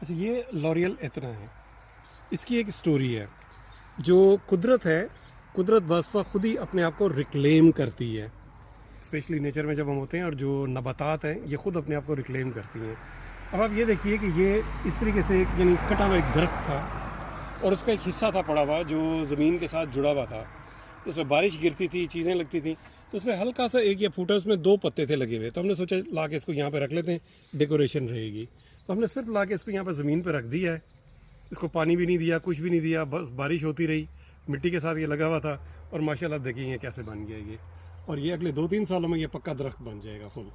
अच्छा, ये लॉरियल इतना है। इसकी एक स्टोरी है। जो कुदरत है, कुदरत बसवा खुद ही अपने आप को रिक्लेम करती है। स्पेशली नेचर में जब हम होते हैं, और जो नबातात हैं ये खुद अपने आप को रिक्लेम करती हैं। अब आप ये देखिए कि ये इस तरीके से यानी कटा हुआ एक दरख्त था, और उसका एक हिस्सा था पड़ा हुआ जो ज़मीन के साथ जुड़ा हुआ था। तो उसमें बारिश गिरती थी, चीज़ें लगती थी, तो उसमें हल्का सा एक या फूटा उसमें 2 पत्ते थे लगे हुए। तो हमने सोचा ला के इसको यहाँ पे रख लेते हैं, डेकोरेशन रहेगी। तो हमने सिर्फ ला के इसको यहाँ पर ज़मीन पर रख दिया है। इसको पानी भी नहीं दिया, कुछ भी नहीं दिया, बस बारिश होती रही, मिट्टी के साथ ये लगा हुआ था। और माशाल्लाह देखिए ये कैसे बन गया ये। और ये अगले 2-3 सालों में ये पक्का दरख्त बन जाएगा फुल।